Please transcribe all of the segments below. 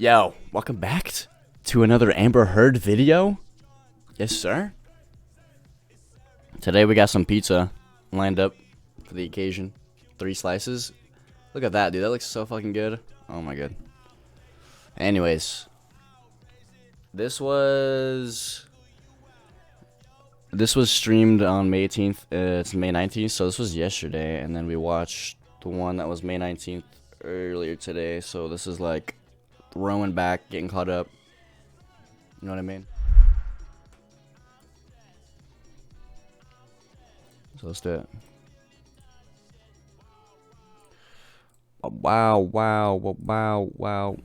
Yo, welcome back to another Amber Heard video. Yes, sir. Today we got some pizza lined up for the occasion. 3 slices. Look at that, dude. That looks so fucking good. Oh my god. Anyways, this was streamed on May 18th. It's May 19th, so this was yesterday, and then we watched the one that was May 19th earlier today. So this is like throwing back, getting caught up. You know what I mean? So let's do it. Wow, wow, wow, wow.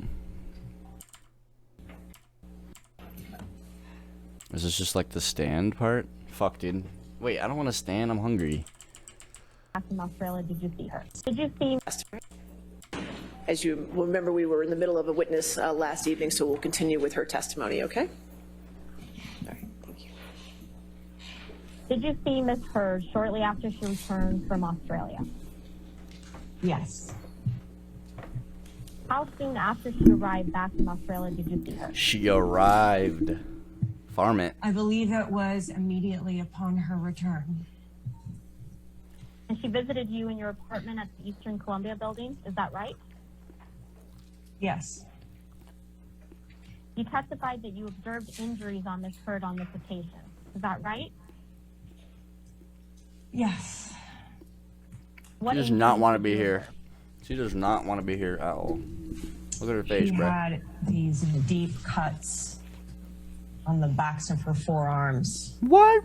Is this just like the stand part? Fuck, dude. Wait, I don't want to stand. I'm hungry. In Australia, did you see her? Did you see? As you remember, we were in the middle of a witness last evening, so we'll continue with her testimony, okay? All right, thank you. Did you see Miss Heard shortly after she returned from Australia? Yes. How soon after she arrived back in Australia did you see her? She arrived. Farm it. I believe it was immediately upon her return. And she visited you in your apartment at the Eastern Columbia building, is that right? Yes. You testified that you observed injuries on Miss Heard on this occasion, is that right? Yes. She does not want to be here. She does not want to be here at all. Look at her face, She bro. had these deep cuts on the backs of her forearms. What?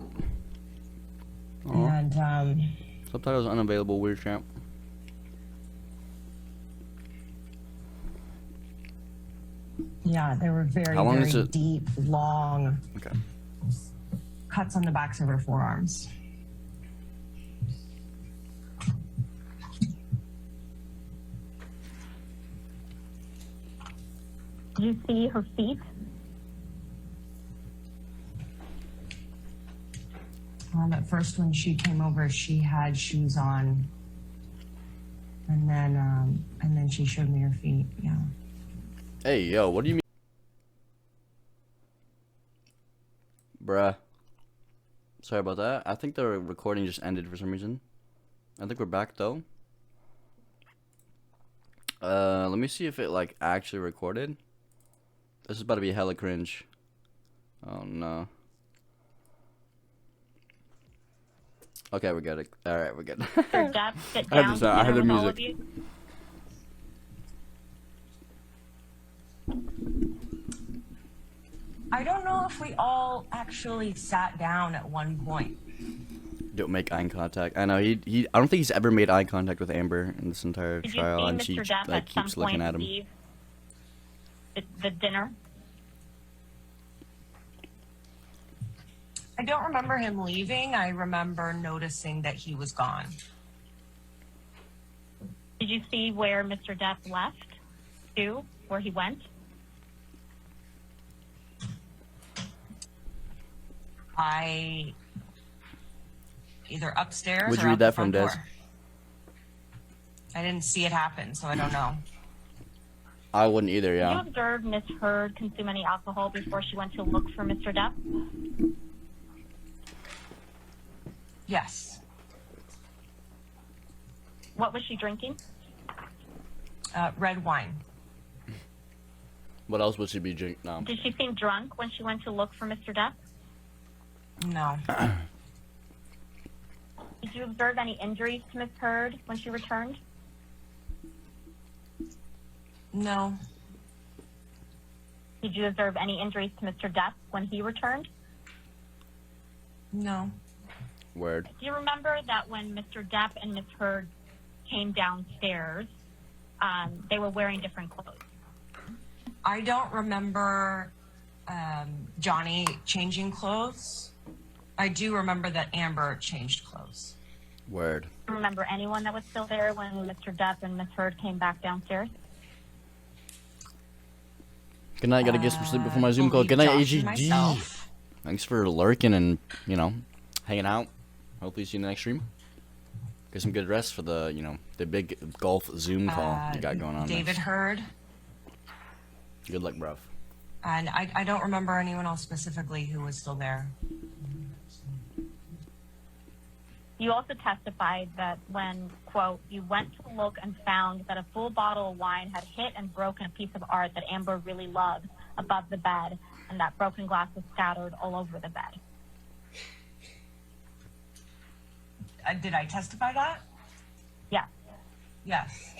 And Subtitles unavailable, weird champ. yeah, they were very, How long very is it? deep, long Okay. cuts on the backs of her forearms. Did you see her feet? At first, when she came over, she had shoes on, and then she showed me her feet. Yeah. Hey, yo, what do you mean? Bruh. Sorry about that. I think the recording just ended for some reason. I think we're back, though. Let me see if it, like, actually recorded. This is about to be hella cringe. Oh, no. Okay, we're good. Alright, we're good. Her depth, sit I heard down the sound- I heard the with all music. of you? I don't know if we all actually sat down at one point. Don't make eye contact. I know, I don't think he's ever made eye contact with Amber in this entire Did you trial, see and she, Mr. Depp like, at some keeps looking point at him. leave the dinner? I don't remember him leaving. I remember noticing that he was gone. Did you see where Mr. Depp left to, where he went? I either upstairs Would or you out read the that from front Des? door. I didn't see it happen, so I don't know. I wouldn't either, Did you yeah. observe Miss Heard consume any alcohol before she went to look for Mr. Depp? Yes. What was she drinking? Red wine. What else would she be drinking? No. Did she seem drunk when she went to look for Mr. Depp? No. Did you observe any injuries to Miss Heard when she returned? No. Did you observe any injuries to Mr. Depp when he returned? No. Word. Do you remember that when Mr. Depp and Miss Heard came downstairs, they were wearing different clothes? I don't remember Johnny changing clothes. I do remember that Amber changed clothes. Word. Do you remember anyone that was still there when Mr. Depp and Miss Heard came back downstairs? Good night, gotta get some sleep before my Zoom call. Good night, Josh and AGD. myself. Thanks for lurking and, you know, hanging out. Hopefully see you in the next stream. Get some good rest for the, you know, the big golf Zoom call you got going on. David next. Heard. Good luck, bruv. And I don't remember anyone else specifically who was still there. You also testified that when, quote, you went to look and found that a full bottle of wine had hit and broken a piece of art that Amber really loved above the bed, and that broken glass was scattered all over the bed. Did I testify that? Yes. Yes.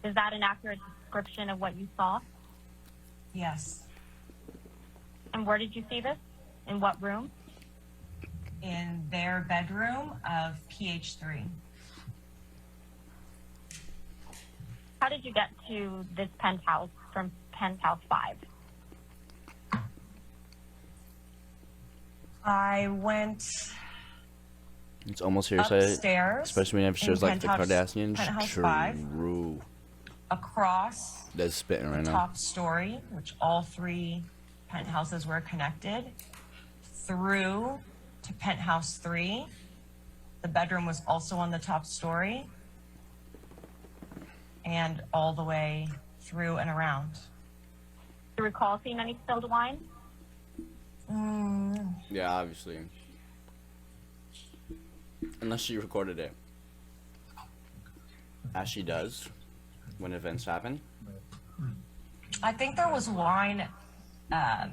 Is that an accurate description of what you saw? Yes. And where did you see this? In what room? In their bedroom of PH3. How did you get to this penthouse from penthouse 5? I went It's almost hearsay. upstairs. Especially when you have shows in like the penthouse- Kardashians. penthouse 5. True. Across That's spitting right the now. top story, which all 3 penthouses were connected, through to penthouse 3. The bedroom was also on the top story, and all the way through and around. Do you recall seeing any spilled wine? Yeah, obviously. Unless she recorded it. As she does when events happen. I think there was wine. Yeah,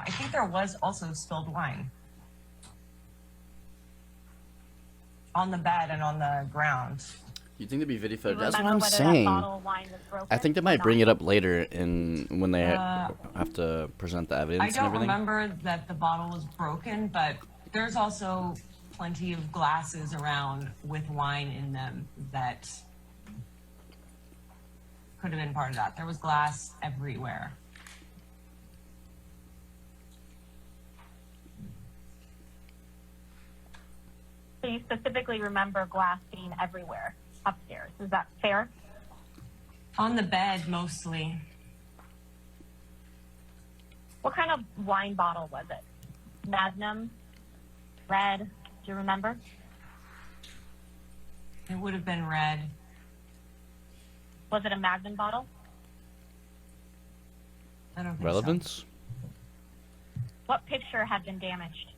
I think there was also spilled wine on the bed and on the ground. You think they'd be video Do you footage? That's what remember I'm whether saying. that bottle of wine was broken I think they or might bring not? it up later in when they have to present the evidence I and don't everything. remember that the bottle was broken, but there's also plenty of glasses around with wine in them that could have been part of that. There was glass everywhere. So you specifically remember glass being everywhere upstairs. Is that fair? On the bed, mostly. What kind of wine bottle was it? Magnum? Red? Do you remember? It would have been red. Was it a Magnum bottle? I don't think Relevance? What picture had been damaged?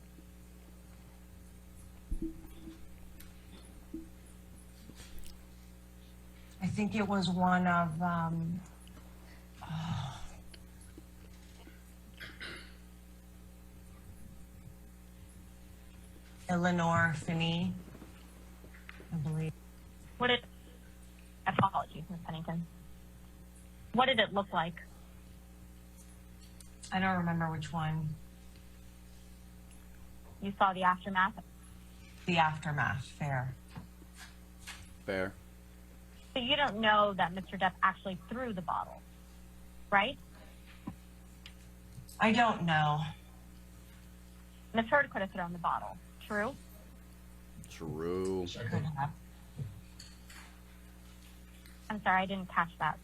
I think it was one of Eleanor Finney, I believe. What did... Apologies, Ms. Pennington. What did it look like? I don't remember which one. You saw the aftermath? The aftermath, fair. Fair. So you don't know that Mr. Depp actually threw the bottle, right? I don't know. Ms. Heard could have thrown the bottle. True? True. Could have. I'm sorry, I didn't catch that.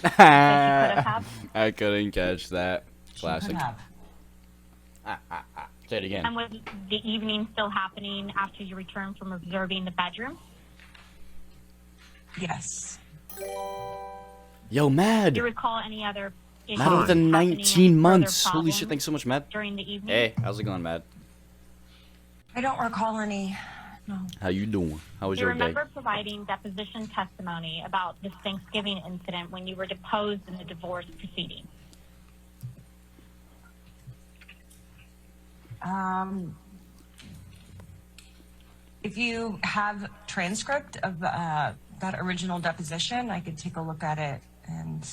That she could have. I couldn't catch that. Classic. Could have. Say it again. And was the evening still happening after you returned from observing the bedroom? Yes. Yo, Mad. Do you recall any other issues Mad within happening, 19 further months. Holy problems shit, thanks so much, Mad. during the evening? Hey, how's it going, Mad? I don't recall any. No. How you doing? How was Do you your day? remember providing deposition testimony about this Thanksgiving incident when you were deposed in the divorce proceeding? If you have transcript of that original deposition, I could take a look at it and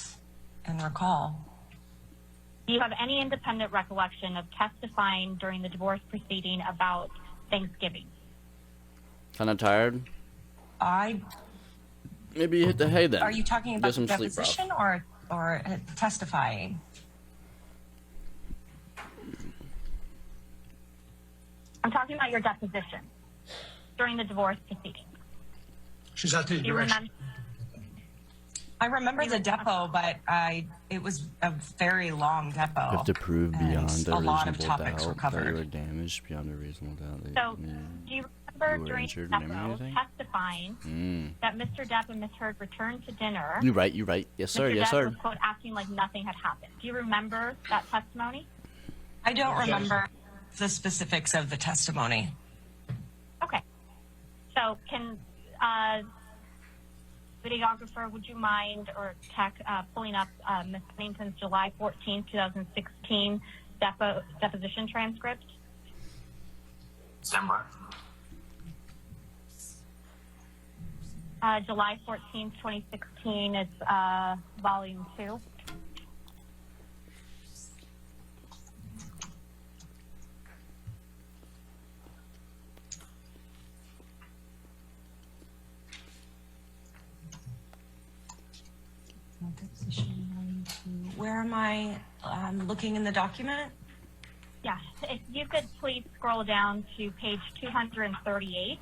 recall. Do you have any independent recollection of testifying during the divorce proceeding about Thanksgiving? Kinda tired? I Maybe you hit the hay then. Are you talking Get about some the sleep, bro. deposition or testifying? I'm talking about your deposition during the divorce proceeding. She's out the Do you direction. remember? I remember the depot, but it was a very long depot. You have to prove and beyond a a lot of reasonable topics were doubt that you covered. were damaged beyond a reasonable doubt. So, do you remember You were during injured, the remember anything? testifying that Mr. Depp and Ms. Heard returned to dinner. You right. Yes, sir. Mr. Yes, Depp sir. was, quote, acting like nothing had happened. Do you remember that testimony? I don't remember the specifics of the testimony. Okay. So can, videographer, would you mind, or tech, pulling up Ms. Pennington's July 14, 2016 deposition transcript? December. July 14, 2016, it's volume 2. Where am I looking in the document? Yeah, if you could please scroll down to page 238.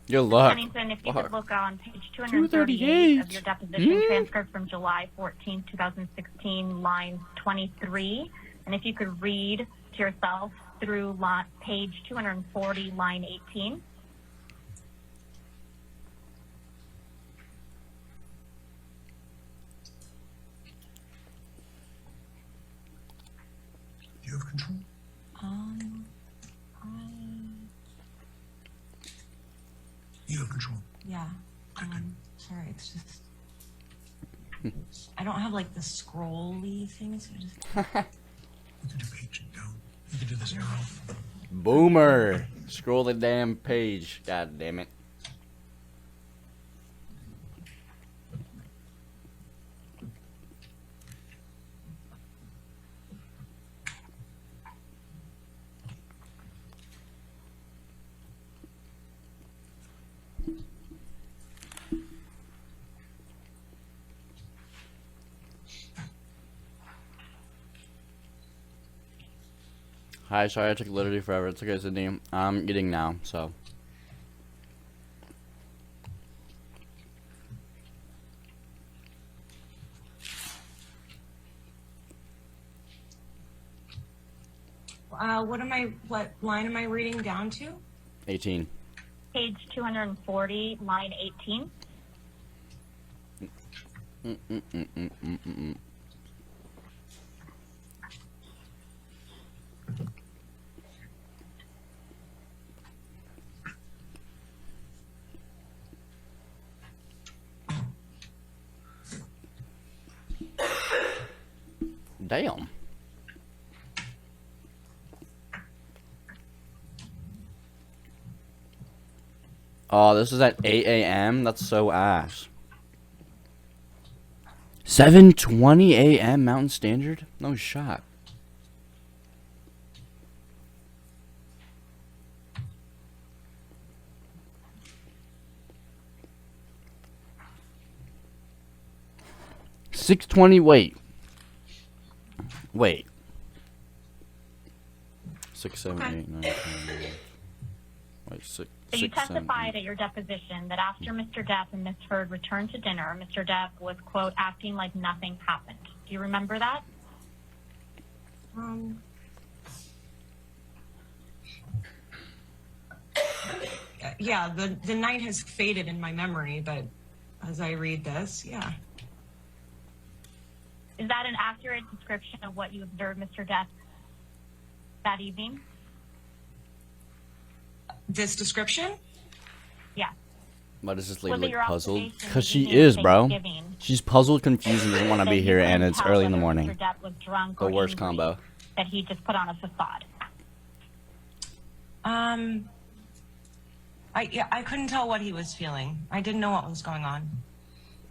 Your luck. Pennington, if you Fuck. could look on page 238 of your deposition transcript from July 14, 2016, line 23. And if you could read to yourself through page 240, line 18. Do you have control? You have control. Yeah. Sorry, it's just I don't have like the scrolly thing, so just You can do page down. You can do this arrow. Boomer. Scroll the damn page. God damn it. Hi, sorry I took literally forever. It's okay, Sydney. I'm eating now, so. what line am I reading down to? 18. Page 240, line 18. Damn. Oh, this is at 8 a.m.? That's so ass. 7:20 a.m. Mountain Standard? No shot. $6.20. Wait. 6, 7, 8, 9, 10, 11. Wait, 6. So you 6, 7, testified 8. at your deposition that after Mr. Depp and Ms. Heard returned to dinner, Mr. Depp was, quote, acting like nothing happened. Do you remember that? Yeah, the night has faded in my memory, but as I read this, yeah. Is that an accurate description of what you observed Mr. Depp that evening? This description? Yeah. Why does this Was lady it your look puzzled? observation Because the she evening is, of bro. Thanksgiving She's puzzled, confused, and doesn't want to that be you here, and couldn't it's tell early in the whether morning. Mr. Depp was drunk The or worst angry, combo. that he just put on a facade? I couldn't tell what he was feeling. I didn't know what was going on.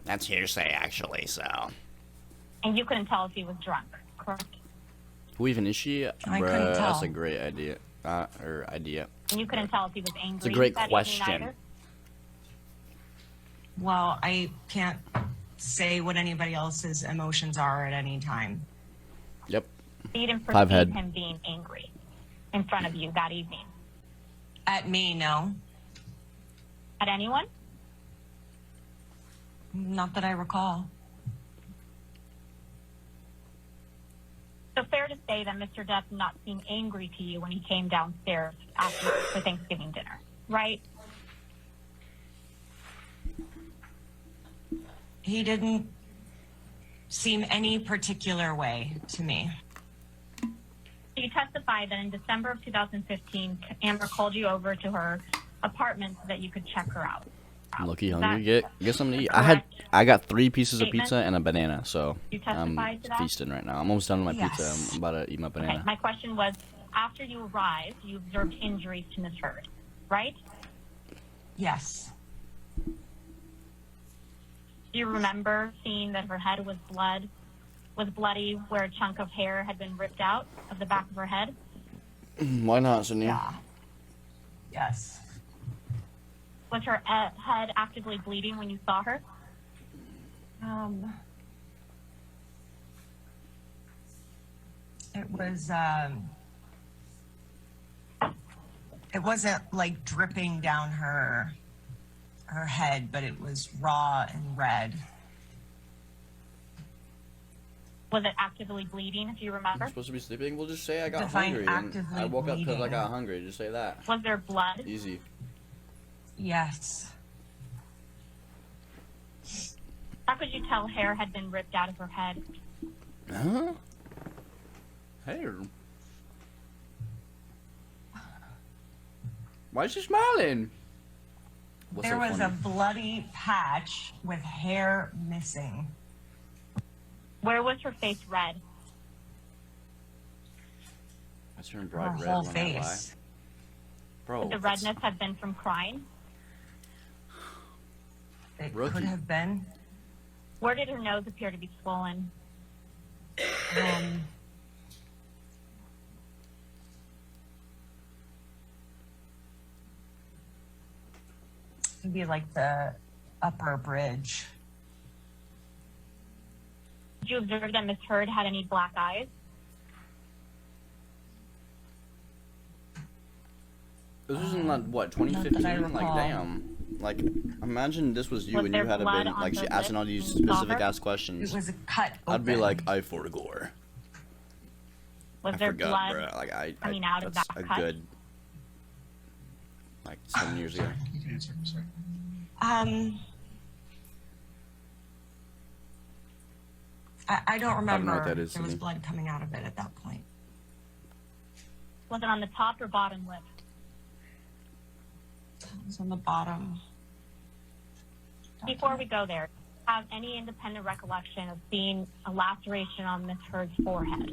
That's hearsay, actually, so. And you couldn't tell if he was drunk, correct? Who even is she? I couldn't Bruh, that's tell. a great idea. Idea. And you couldn't tell if he was angry. It's a great that evening question. either? Well, I can't say what anybody else's emotions are at any time. Yep. So you didn't Five perceive head. him being angry in front of you that evening? At me, no. At anyone? Not that I recall. So fair to say that Mr. Depp did not seem angry to you when he came downstairs after for Thanksgiving dinner, right? He didn't seem any particular way to me. You testified that in December of 2015, Amber called you over to her apartment so that you could check her out. Lucky Is hungry. that Get something to eat. correct I got 3 pieces of statement? pizza and a banana, so You I'm testified to that? feasting right now. I'm almost done with my Yes. pizza. I'm about to eat my Okay, banana. my question was, after you arrived, you observed injuries to Ms. Heard, right? Yes. Do you remember seeing that her head was bloody, where a chunk of hair had been ripped out of the back of her head? Why not, Sonia? Yeah. Yes. Was her head actively bleeding when you saw her? It was, it wasn't like dripping down her head, but it was raw and red. Was it actively bleeding, if you I'm remember? supposed to be sleeping? We'll just say I got Define hungry. And actively I woke up because I bleeding. got hungry. Just say that. Was there blood? Easy. Yes. How could you tell hair had been ripped out of her head? Huh? Hair. Why is she smiling? What's There so was funny? a bloody patch with hair missing. Where was her face red? I turned Her bright red whole when I lie. face. Bro, Could the that's- redness have been from crying? It Rookie. could have been. Where did her nose appear to be swollen? It'd be like the upper bridge. Did you observe that Miss Heard had any black eyes? This was in like, what, Not that I 2015? Like, recall. damn. Like, imagine this was you Was and you there had blood been, on like, she her asking lip all these when you saw specific her? ass It questions. was a cut open. I'd be like, I for gore. Was I there forgot, blood bro. Like, coming out of that's that a cut? good, like, 7 years ago. You can answer. Sorry. I don't remember. know what that is, There was Sydney. blood coming out of it at that point. Was it on the top or bottom lip? It was on the bottom. Before we go there, have any independent recollection of seeing a laceration on Miss Heard's forehead?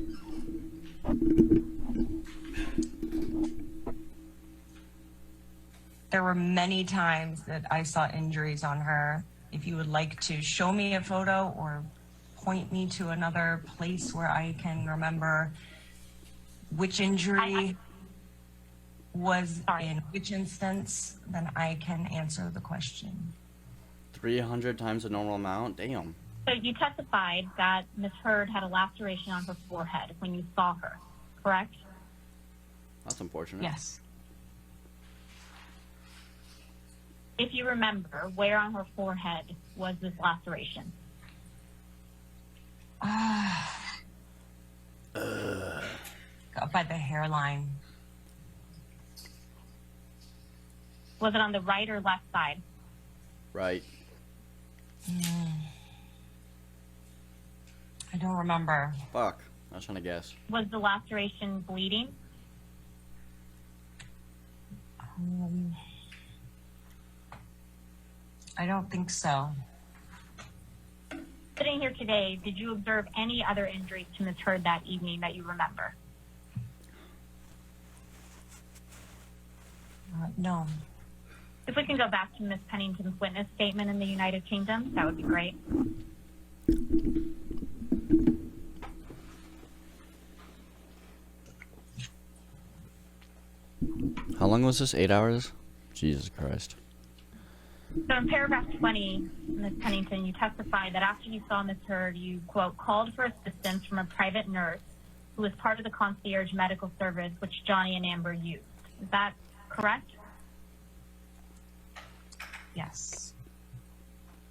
There were many times that I saw injuries on her. If you would like to show me a photo or point me to another place where I can remember which injury was Sorry. in which instance, then I can answer the question. 300 times the normal amount? Damn. So you testified that Miss Heard had a laceration on her forehead when you saw her, correct? That's unfortunate. Yes. If you remember, where on her forehead was this laceration? Up by the hairline. Was it on the right or left side? Right. I don't remember. Fuck. I was trying to guess. Was the laceration bleeding? I don't think so. Sitting here today, did you observe any other injuries to Miss Heard that evening that you remember? No. If we can go back to Miss Pennington's witness statement in the United Kingdom, that would be great. How long was this? 8 hours? Jesus Christ. So in paragraph 20, Ms. Pennington, you testified that after you saw Ms. Heard, you, quote, called for assistance from a private nurse who was part of the concierge medical service which Johnny and Amber used. Is that correct? Yes.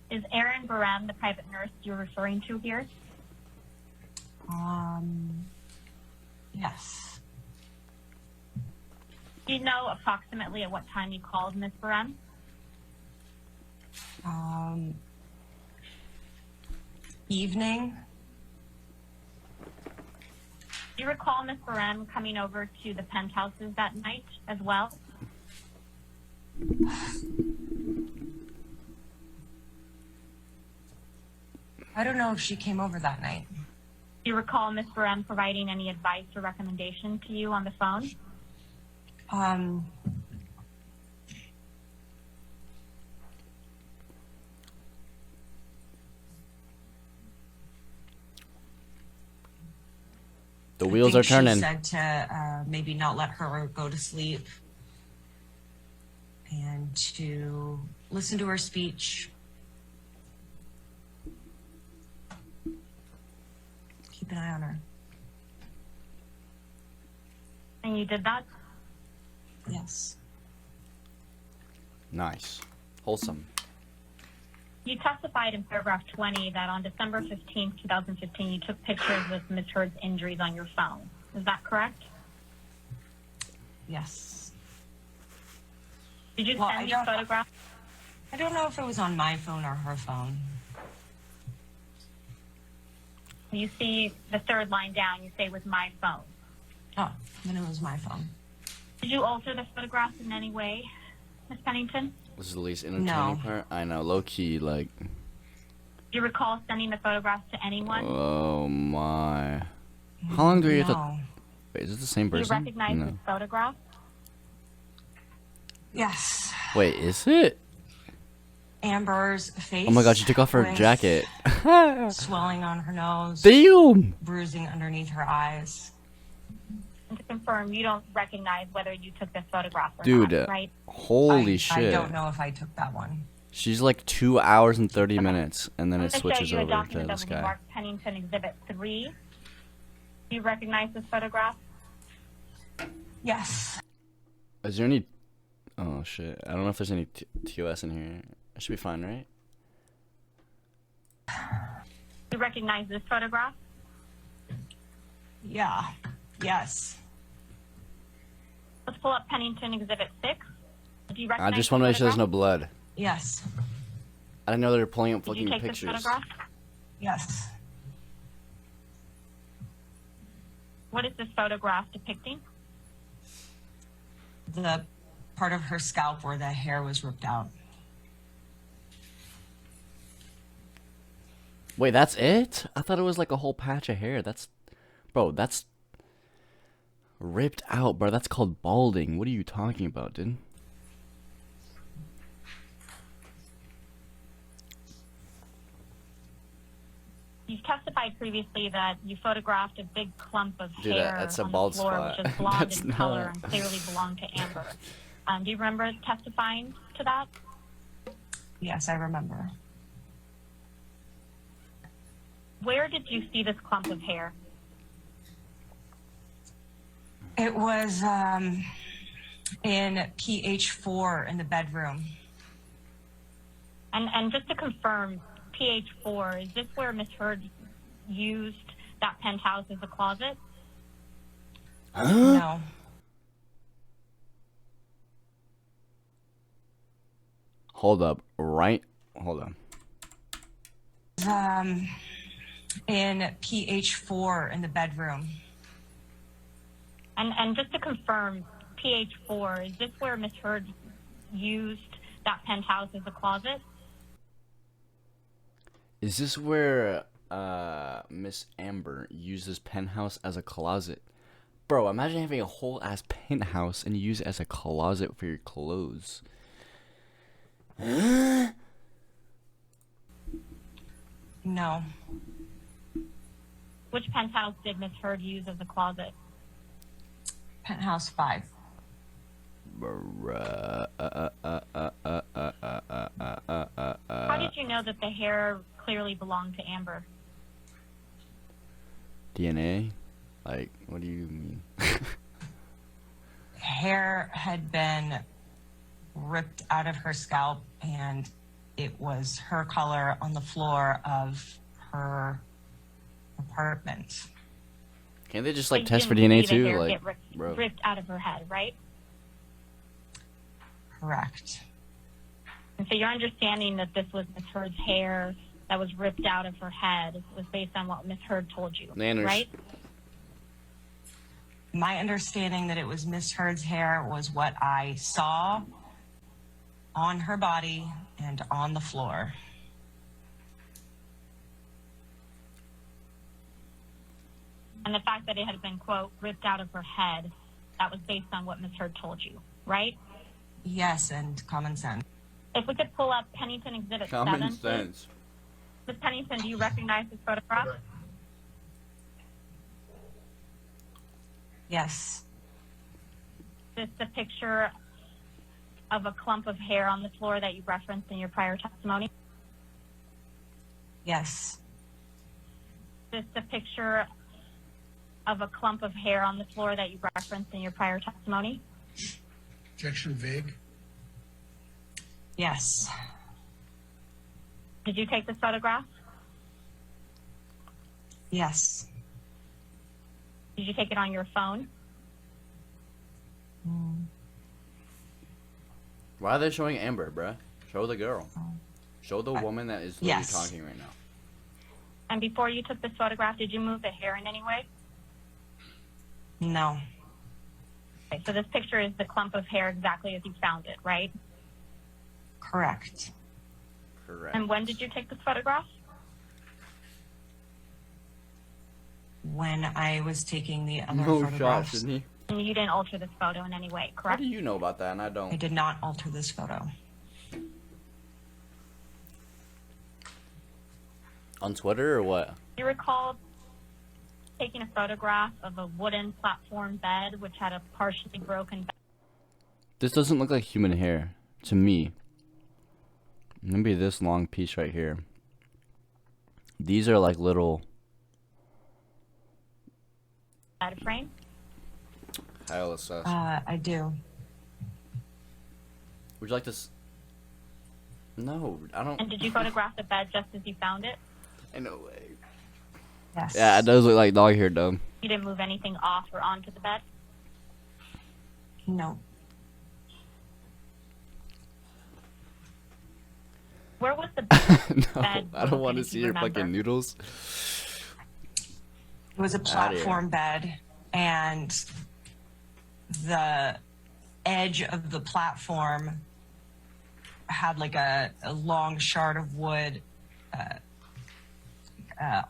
Is Erin Barem the private nurse you're referring to here? Yes. Do you know approximately at what time you called Ms. Barem? Evening. Do you recall Ms. Barem coming over to the penthouses that night as well? I don't know if she came over that night. Do you recall Ms. Barem providing any advice or recommendation to you on the phone? The wheels are turning. She said to maybe not let her go to sleep and to listen to her speech. Keep an eye on her. And you did that? Yes. Nice. Wholesome. You testified in paragraph 20 that on December 15, 2015, you took pictures with Ms. Heard's injuries on your phone. Is that correct? Yes. Did you Well, send these photographs? I don't know if it was on my phone or her phone. You see the third line down, you say with my phone. Oh, then it was my phone. Did you alter the photographs in any way, Ms. Pennington? This is the least entertaining No. part. I know, low key, like. Do you recall sending the photographs to anyone? Oh my. How long do we have to? No. Wait, is it the same Do you person? recognize No. this photograph? Yes. Wait, is it? Amber's face. Oh my god, she took off her with jacket. Swelling on her nose. Damn! Bruising underneath her eyes. And to confirm, you don't recognize whether you took this photograph or Dude, not, right? holy I shit. don't know if I took that one. She's like 2 hours and 30 minutes, and then I'm it going to show switches you a over to document that this will be guy. marked Pennington Exhibit 3. Do you recognize this photograph? Yes. Is there any... Oh shit, I don't know if there's any TOS in here. I should be fine, right? Do you recognize this photograph? Yeah. Yes. Let's pull up Pennington Exhibit 6. Do you I recognize just want to this make sure there's no photograph? blood. Yes. I didn't know they were pulling up Did you fucking take this pictures. photograph? Yes. What is this photograph depicting? The part of her scalp where the hair was ripped out. Wait, that's it? I thought it was like a whole patch of hair. That's... Bro, that's... ripped out, bro. That's called balding. What are you talking about, dude? You've testified previously that you photographed a big clump of Dude, hair that's a on bald the floor, spot. which is blonde That's in color not- and clearly belonged to Amber. Do you remember testifying to that? Yes, I remember. Where did you see this clump of hair? It was in PH4 in the bedroom. And just to confirm, PH4, is this where Ms. Heard used that penthouse as a closet? No. Hold up. Right? Hold on. In PH4 in the bedroom. And just to confirm, PH4, is this where Ms. Heard used that penthouse as a closet? Is this where Miss Amber uses penthouse as a closet? Bro, imagine having a whole ass penthouse and you use it as a closet for your clothes. No. Which penthouse did Ms. Heard use as a closet? Penthouse 5. How did you know that the hair clearly belonged to Amber? DNA? Like, what do you mean? Hair had been ripped out of her scalp and it was her color on the floor of her apartment. Can't they just like But you test for didn't DNA see the too? hair Like, get bro. ripped out of her head, right? Correct. And so your understanding that this was Miss Heard's hair that was ripped out of her head was based on what Miss Heard told you, Nanners. right? My understanding that it was Miss Heard's hair was what I saw on her body and on the floor. And the fact that it had been, quote, ripped out of her head, that was based on what Miss Heard told you, right? Yes, and common sense. If we could pull up Pennington Exhibit 7, Common please. sense. Ms. Pennington, do you recognize this photograph? Yes. Is this a picture of a clump of hair on the floor that you referenced in your prior testimony? Yes. Is this a picture of a clump of hair on the floor that you referenced in your prior testimony? Objection vague. Yes. Did you take this photograph? Yes. Did you take it on your phone? Why are they showing Amber, bruh? Show the girl. Show the woman that is literally Yes. talking right now. And before you took this photograph, did you move the hair in any way? No. Okay, so this picture is the clump of hair exactly as you found it, right? Correct. Correct. And when did you take this photograph? When I was taking the other No shot, photographs, Sydney. And you didn't alter this photo in any way, How correct? do you know about that and I I don't? did not alter this photo. On Twitter or what? Do you recall taking a photograph of a wooden platform bed which had a partially broken bed? This doesn't look like human hair to me. Maybe this long piece right here. These are like little. Bed frame? I'll assess. I do. Would you like this? No, I don't. And did you photograph the bed just as you found it? I no way. Yes. Yeah, it does look like dog hair, though. You didn't move anything off or onto the bed? No. Where was the No, bed I don't want to broken, if see you your remember? fucking noodles. It was a Outta here. platform bed, and the edge of the platform had like a long shard of wood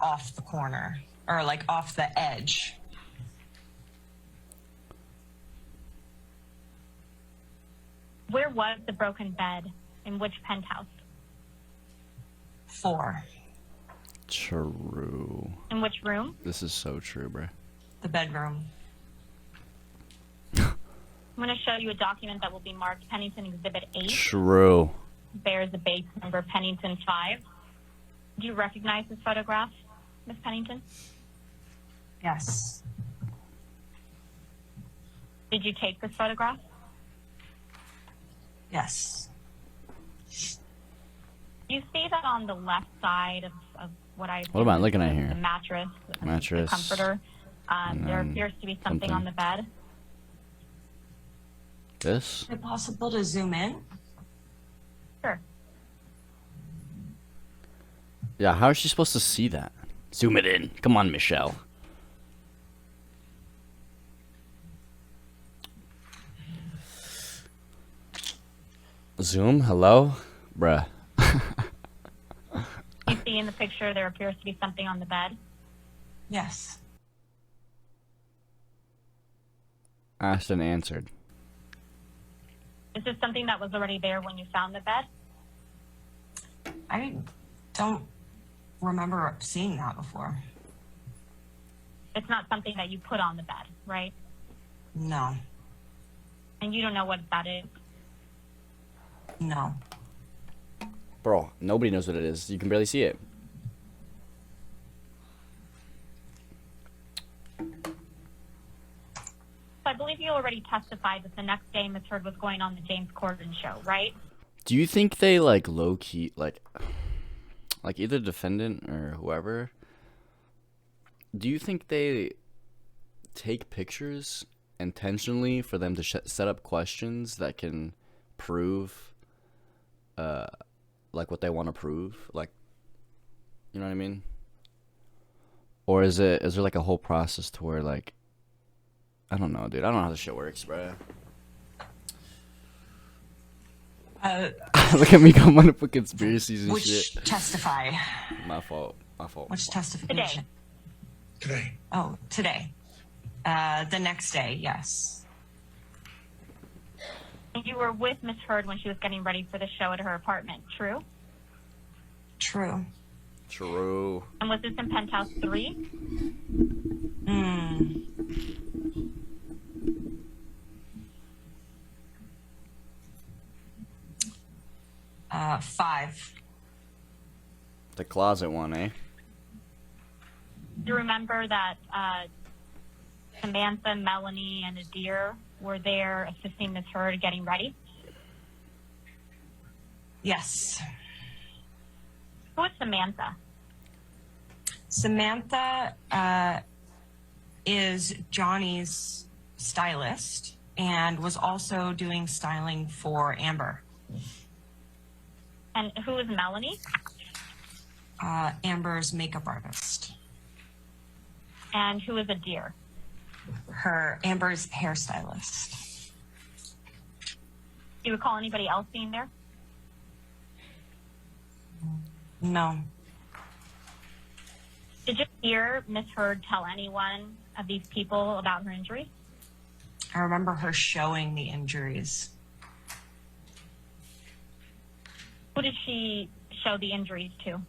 off the corner, or like off the edge. Where was the broken bed? In which penthouse? 4. True. In which room? This is so true, bruh. The bedroom. I'm going to show you a document that will be marked Pennington Exhibit 8. True. Bears the base number Pennington 5. Do you recognize this photograph, Miss Pennington? Yes. Did you take this photograph? Yes. You see that on the left side of what I... What am I looking at here? The mattress. and Mattress, The comforter. There then appears to be something something. on the bed. This? Is it possible to zoom in? Sure. Yeah, how is she supposed to see that? Zoom it in. Come on, Michelle. Zoom? Hello? Bruh. You see in the picture there appears to be something on the bed. Yes. Asked and answered. Is this something that was already there when you found the bed? I don't remember seeing that before. It's not something that you put on the bed, right? No. And you don't know what that is. No. Bro, nobody knows what it is. You can barely see it. So I believe you already testified that the next day Ms. Heard was going on the James Corden show, right? Do you think they, like, low-key, like either defendant or whoever, do you think they take pictures intentionally for them to set up questions that can prove like what they want to prove, like, you know what I mean? Or is there like a whole process to where, like, I don't know, dude. I don't know how this shit works, bro. Look at me coming up with conspiracies and Which shit. testify? My fault. Which testification? Today. Oh, today. The next day, yes. You were with Miss Heard when she was getting ready for the show at her apartment, true? True. True. And was this in Penthouse 3? Hmm. Five. The closet one, eh? Do you remember that Samantha, Melanie, and Adir were there assisting Miss Heard getting ready? Yes. Who was Samantha? Samantha is Johnny's stylist and was also doing styling for Amber. And who was Melanie? Amber's makeup artist. And who was Adir? Amber's hairstylist. Do you recall anybody else being there? No. Did you hear Miss Heard tell anyone of these people about her injury? I remember her showing the injuries. Who did she show the injuries to?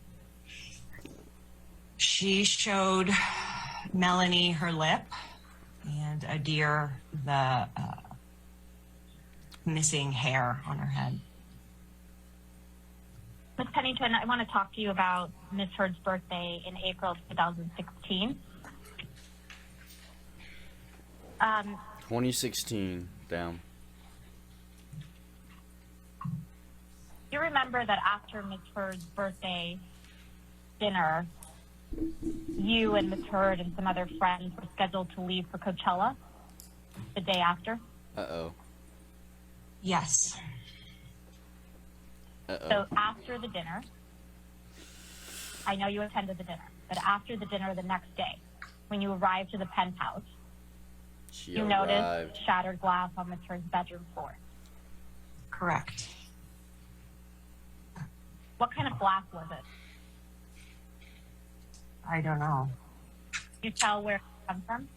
She showed Melanie her lip and Adir the missing hair on her head. Ms. Pennington, I want to talk to you about Miss Heard's birthday in April 2016. 2016. Damn. You remember that after Miss Heard's birthday dinner, you and Miss Heard and some other friends were scheduled to leave for Coachella the day after? Uh-oh. Yes. Uh-oh. So after the dinner, I know you attended the dinner, but after the dinner the next day, when you arrived to the penthouse, you noticed shattered glass on Miss Heard's bedroom floor. Correct. What kind of glass was it? I don't know. Can you tell where it comes from?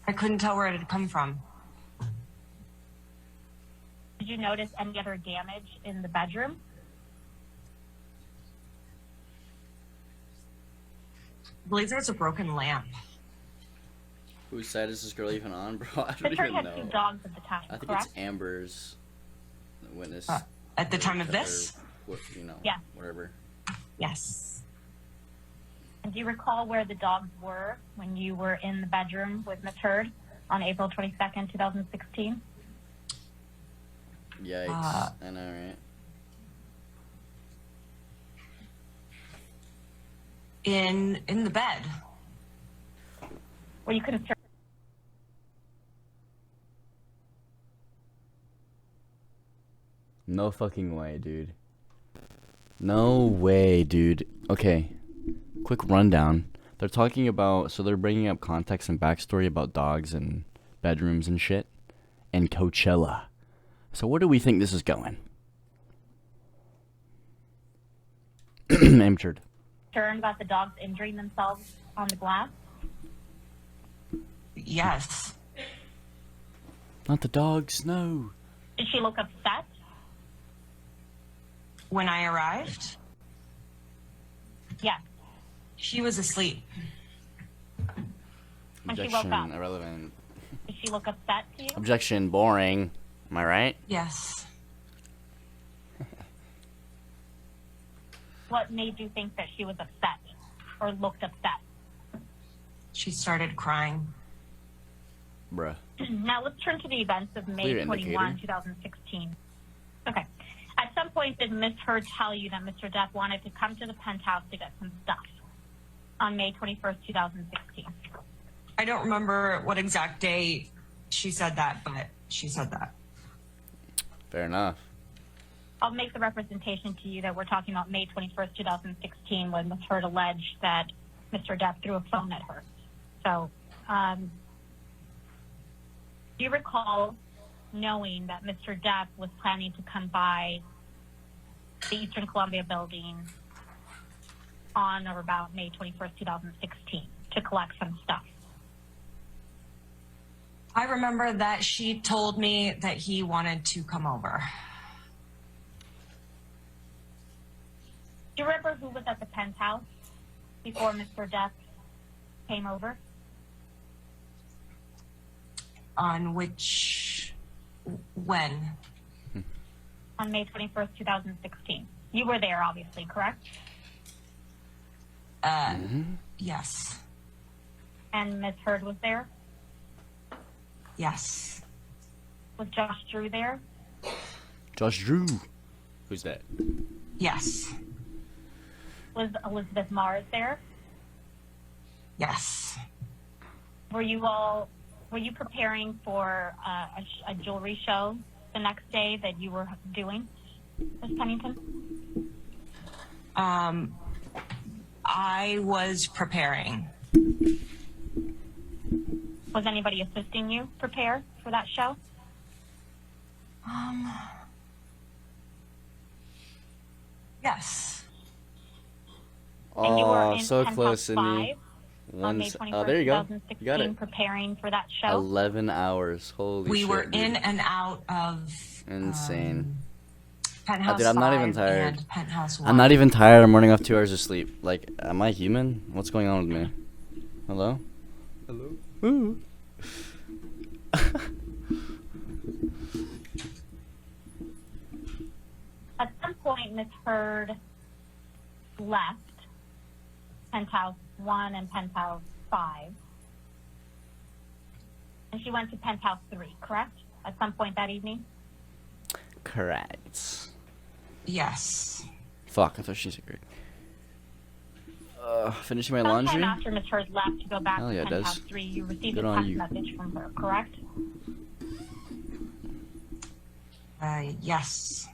I couldn't tell where it had come from. Did you notice any other damage in the bedroom? I believe there's a broken lamp. Whose side is this girl even on, bro? I don't Miss Heard even had know. 2 dogs at the time, I think correct? it's Amber's witness. At the time of this? You know, Yeah. whatever. Yes. And do you recall where the dogs were when you were in the bedroom with Miss Heard on April 22nd, 2016? Yikes. I know, right? In the bed. Were you concerned? No fucking way, dude. No way, dude. Okay. Quick rundown. They're talking about, so they're bringing up context and backstory about dogs and bedrooms and shit. And Coachella. So where do we think this is going? Amateur. Concerned about the dogs injuring themselves on the glass? Yes. Not the dogs, no. Did she look upset? When I arrived, Yes. she was asleep. When she woke Objection, up. irrelevant. Did she look upset to you? Objection, boring. Am I right? Yes. What made you think that she was upset or looked upset? She started crying. Bruh. Now let's turn to the events of May Clear 21, indicator. 2016. Okay. At At some point, did Ms. Heard tell you that Mr. Depp wanted to come to the penthouse to get some stuff on May 21st, 2016? I don't remember what exact day she said that, but she said that. Fair enough. I'll make the representation to you that we're talking about May 21st, 2016, when Ms. Heard alleged that Mr. Depp threw a phone at her. So, do you recall knowing that Mr. Depp was planning to come by the Eastern Columbia building on or about May 21st, 2016 to collect some stuff? I remember that she told me that he wanted to come over. Do you remember who was at the penthouse before Mr. Depp came over? On which, when? On May 21st, 2016. You were there, obviously, correct? Yes. And Ms. Heard was there? Yes. Was Josh Drew there? Josh Drew. Who's that? Yes. Was Elizabeth Mars there? Yes. Were you preparing for a jewelry show the next day that you were doing, Ms. Pennington? I was preparing. Was anybody assisting you prepare for that show? Yes. And you were Oh, in so Penthouse close, Sydney. 5 on May 21st, Oh, there you go. 2016, You got it. preparing for that show? 11 hours. Holy We shit. were dude. in and out of Insane. Penthouse Dude, I'm not even 5 tired. and Penthouse 1. I'm not even tired. I'm running off 2 hours of sleep. Like, am I human? What's going on with me? Hello? Hello? Ooh. At some point, Ms. Heard left Penthouse 1 and Penthouse 5. And she went to Penthouse 3, correct? At some point that evening? Correct. Yes. Fuck, I thought she said great. Finishing my Sometime laundry? after Ms. Heard left to go back Hell to yeah, it Penthouse does. 3, you received Good a on text you. message from her, correct? Yes.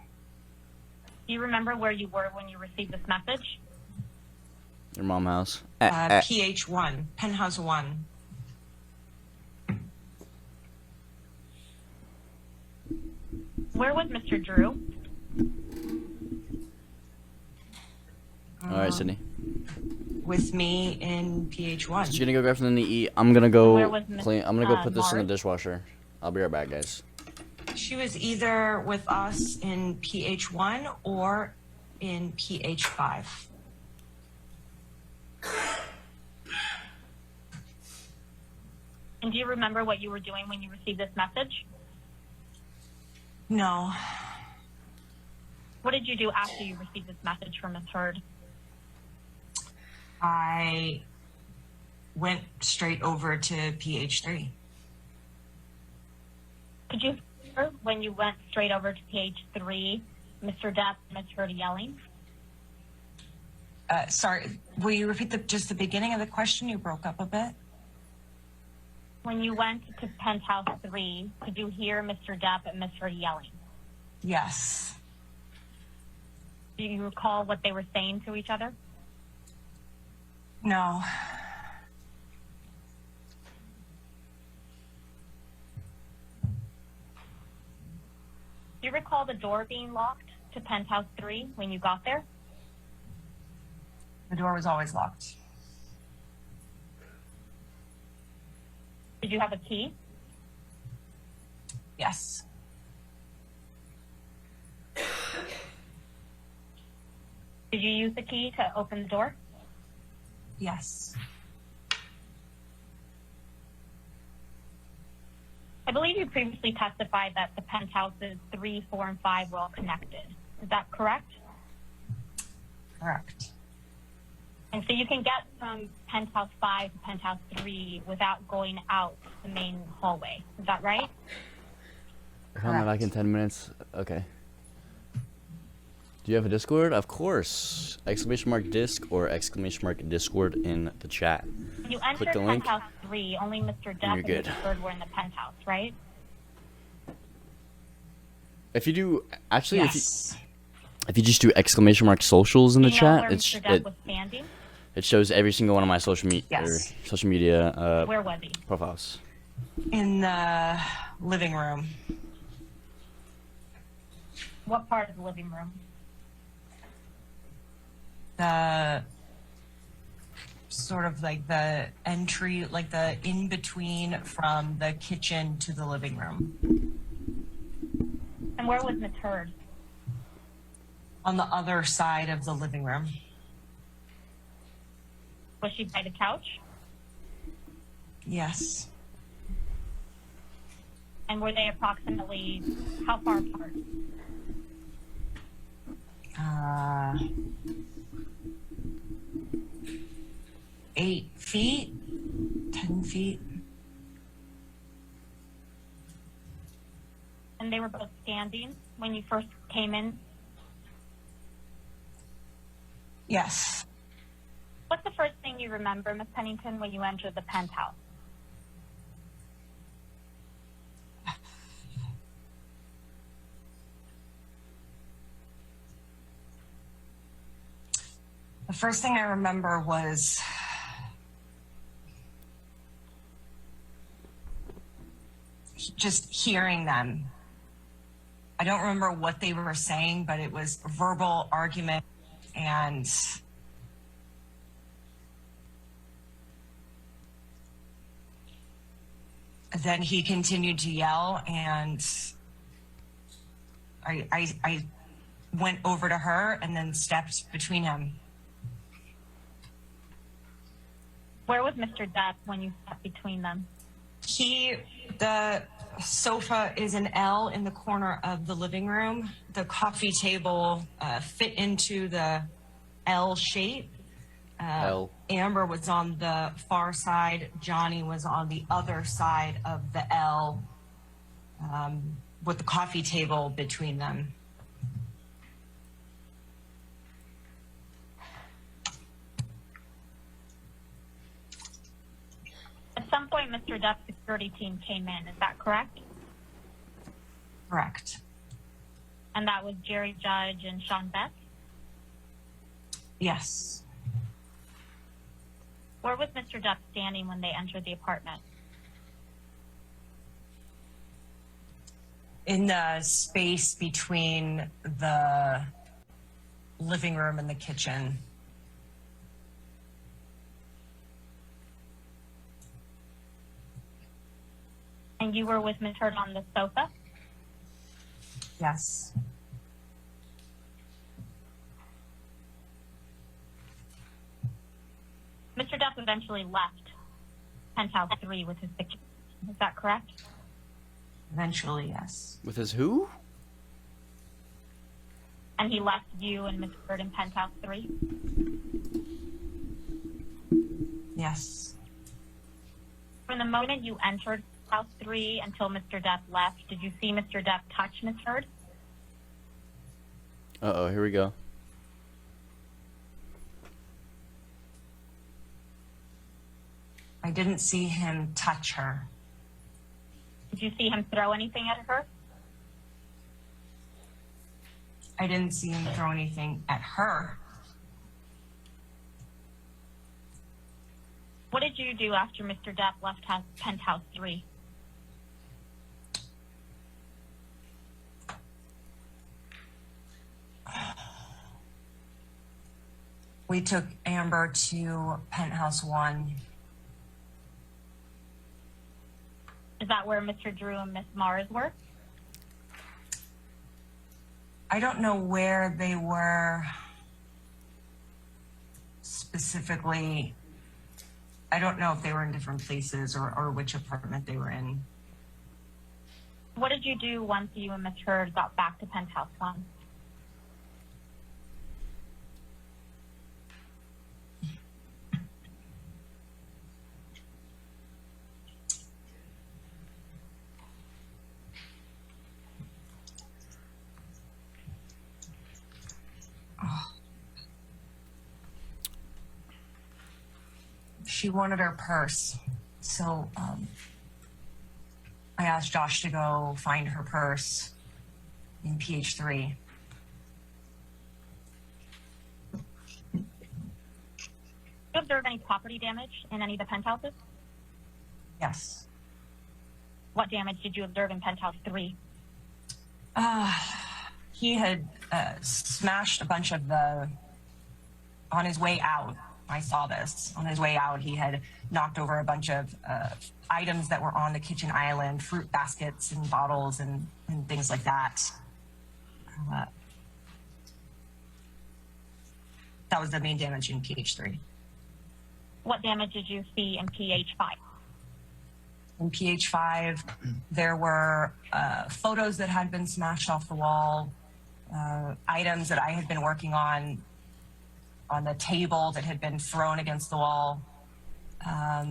Do you remember where you were when you received this message? Your mom house. PH1, Penthouse 1. Where was Mr. Drew? Alright, Sydney. With me in PH1. So you're gonna go grab something to eat. I'm gonna go Where was Miss- clean. I'm gonna go put this in the Mars? dishwasher. I'll be right back, guys. She was either with us in PH1 or in PH5. And do you remember what you were doing when you received this message? No. What did you do after you received this message from Ms. Heard? I went straight over to PH3. Could you hear when you went straight over to page 3, Mr. Depp and Ms. Heard yelling? Sorry, will you repeat just the beginning of the question? You broke up a bit. When you went to Penthouse 3, could you hear Mr. Depp and Ms. Heard yelling? Yes. Do you recall what they were saying to each other? No. Do you recall the door being locked to Penthouse 3 when you got there? The door was always locked. Did you have a key? Yes. Did you use the key to open the door? Yes. I believe you previously testified that the penthouses 3, 4, and 5 were all connected. Is that correct? Correct. And so you can get from penthouse 5 to penthouse 3 without going out the main hallway. Is that right? I'll be back in 10 minutes. Okay. Do you have a Discord? Of course. Exclamation mark disc or exclamation mark Discord in the chat. When you entered the link. penthouse 3, only Mr. Depp You're and good. Mr. Bird were in the penthouse, right? If you do, actually, Yes. if you just do exclamation mark socials in the Do you know chat, where Mr. Depp was standing? it shows every single one of my Yes. social media Where was he? profiles. In the living room. What part of the living room? The sort of like the entry, like the in between from the kitchen to the living room. And where was Miss Heard? On the other side of the living room. Was she by the couch? Yes. And were they approximately how far apart? 8 feet, 10 feet. And they were both standing when you first came in? Yes. What's the first thing you remember, Miss Pennington, when you entered the penthouse? The first thing I remember was just hearing them. I don't remember what they were saying, but it was verbal argument, and then he continued to yell, and I went over to her and then stepped between him. Where was Mr. Depp when you sat between them? The sofa is an L in the corner of the living room. The coffee table fit into the L shape. L. Amber was on the far side. Johnny was on the other side of the L, with the coffee table between them. At some point, Mr. Depp's security team came in. Is that correct? Correct. And that was Jerry Judge and Sean Beth? Yes. Where was Mr. Depp standing when they entered the apartment? In the space between the living room and the kitchen. And you were with Ms. Heard on the sofa? Yes. Mr. Depp eventually left penthouse 3 with his picture. Is that correct? Eventually, yes. With his who? And he left you and Ms. Heard in penthouse 3? Yes. From the moment you entered house 3 until Mr. Depp left, did you see Mr. Depp touch Ms. Heard? Uh-oh, here we go. I didn't see him touch her. Did you see him throw anything at her? I didn't see him throw anything at her. What did you do after Mr. Depp left penthouse 3? We took Amber to penthouse 1. Is that where Mr. Drew and Miss Mars were? I don't know where they were specifically. I don't know if they were in different places or which apartment they were in. What did you do once you and Miss Heard got back to penthouse 1? she wanted her purse. So I asked Josh to go find her purse in PH3. Do you observe any property damage in any of the penthouses? Yes. What damage did you observe in penthouse 3? He had smashed a bunch of the, on his way out, I saw this. On his way out, he had knocked over a bunch of items that were on the kitchen island, fruit baskets and bottles and things like that. That was the main damage in PH3. What damage did you see in PH5? In PH5, there were photos that had been smashed off the wall, items that I had been working on the table that had been thrown against the wall. Yeah.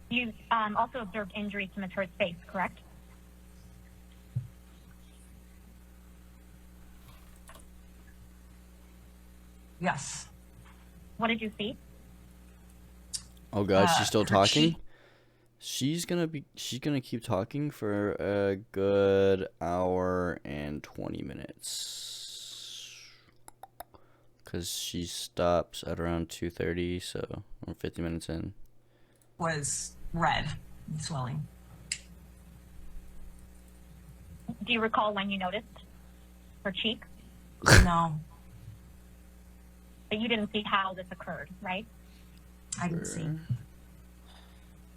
You also observed injuries to Ms. Heard's face, correct? Yes. What did you see? Oh god, she's still her talking? cheek. She's gonna keep talking for a good hour and 20 minutes. Cause she stops at around 2:30, so we're 50 minutes in. Was red and swelling. Do you recall when you noticed her cheek? No, But you didn't see how this occurred, right? I didn't see.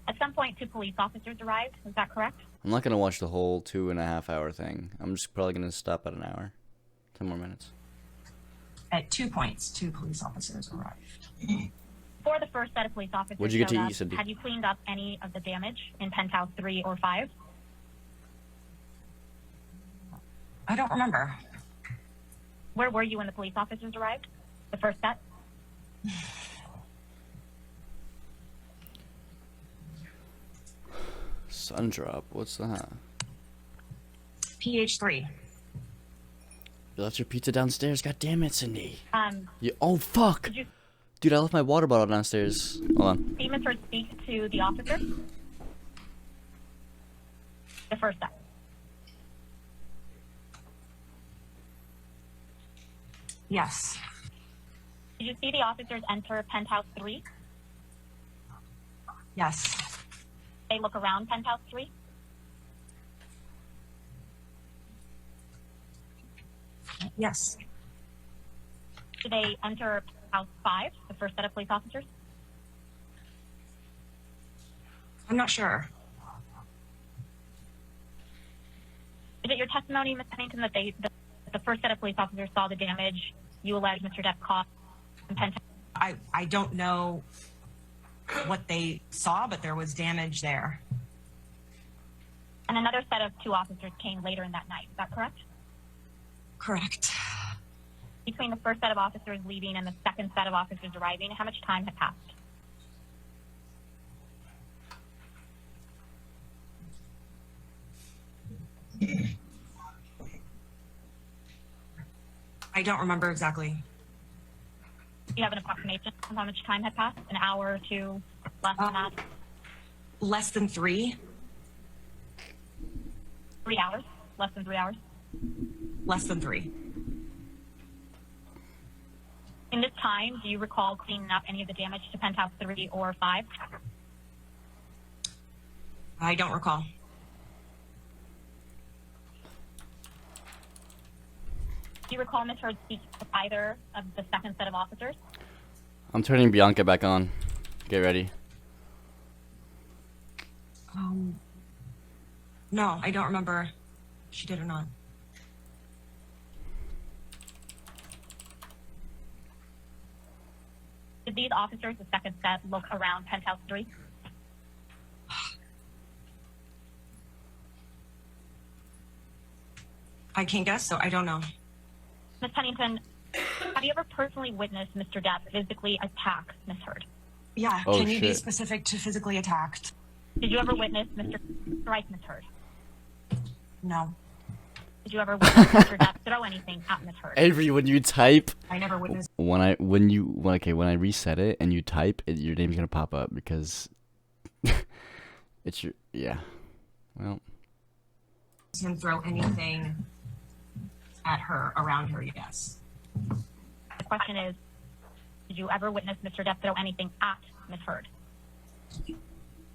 At some point, 2 police officers arrived. Is that correct? I'm not gonna watch the whole 2.5 hour thing. I'm just probably gonna stop at an hour. 10 more minutes. At 2 points, 2 police officers arrived. For the first set of police officers, What'd you get to showed eat, Cindy? had you cleaned up any of the damage in penthouse 3 or 5? I don't remember. Where were you when the police officers arrived? The first set? Sundrop, what's that? PH3. You left your pizza downstairs, god damn it, Cindy. Did Oh fuck! you Dude, I left my water bottle downstairs. Hold on. see Ms. Heard speak to the officer? The first set. Yes. Did you see the officers enter penthouse 3? Yes. They look around penthouse 3? Yes. Did they enter penthouse 5, the first set of police officers? I'm not sure. Is it your testimony, Ms. Pennington, that the first set of police officers saw the damage you allege Mr. Depp caused in penthouse? I don't know what they saw, but there was damage there. And another set of 2 officers came later in that night. Is that correct? Correct. Between the first set of officers leaving and the second set of officers arriving, how much time had passed? I don't remember exactly. Do you have an approximation of how much time had passed? An hour or 2, less than that? Less than 3. 3 hours? Less than 3 hours? Less than 3. In this time, do you recall cleaning up any of the damage to penthouse 3 or 5? I don't recall. Do you recall Ms. Heard speaking to either of the second set of officers? I'm turning Bianca back on. Get ready. No, I don't remember if she did or not. Did these officers, the second set, look around penthouse 3? I can't guess, so I don't know. Ms. Pennington, have you ever personally witnessed Mr. Depp physically attack Ms. Heard? Yeah, Oh, can you be shit. specific to physically attacked? Did you ever witness Mr. strike Ms. Heard? No. Did you ever witness Mr. Depp throw anything at Ms. Heard? Avery, when you type, I never witnessed. when I reset it and you type, your name's gonna pop up because it's your, yeah. Well, Him throw anything at her, around her, yes. The question is, did you ever witness Mr. Depp throw anything at Ms. Heard?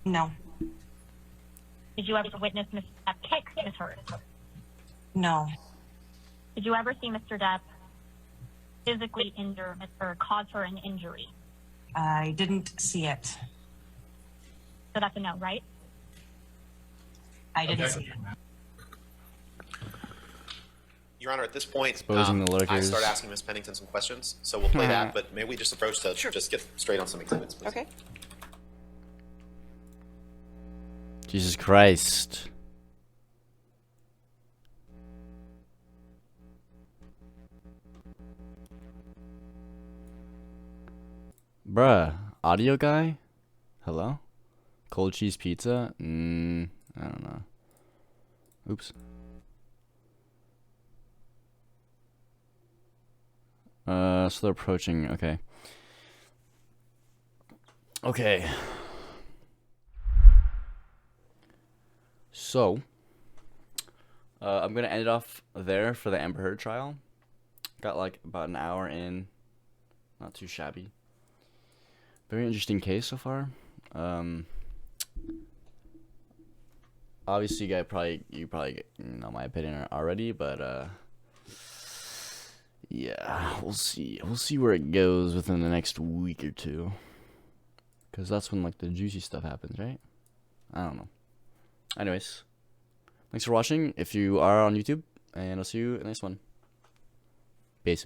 No. Did you ever witness Mr. Depp kick Ms. Heard? No. Did you ever see Mr. Depp physically injure Ms. Heard, cause her an injury? I didn't see it. So that's a no, right? I didn't see it. Your Honor, at this point, Exposing the I lurkers. start asking Ms. Pennington some questions, so we'll play that, but maybe we just approach to just get straight on some exhibits, please. Okay. Jesus Christ. Bruh, audio guy? Hello? Cold cheese pizza? I don't know. Oops. So they're approaching, okay. Okay. So, I'm gonna end it off there for the Amber Heard trial. Got like about an hour in. Not too shabby. Very interesting case so far. Obviously, you probably know my opinion already, but yeah, we'll see. We'll see where it goes within the next week or two, because that's when like the juicy stuff happens, right? I don't know. Anyways, thanks for watching if you are on YouTube, and I'll see you in the next one. Peace.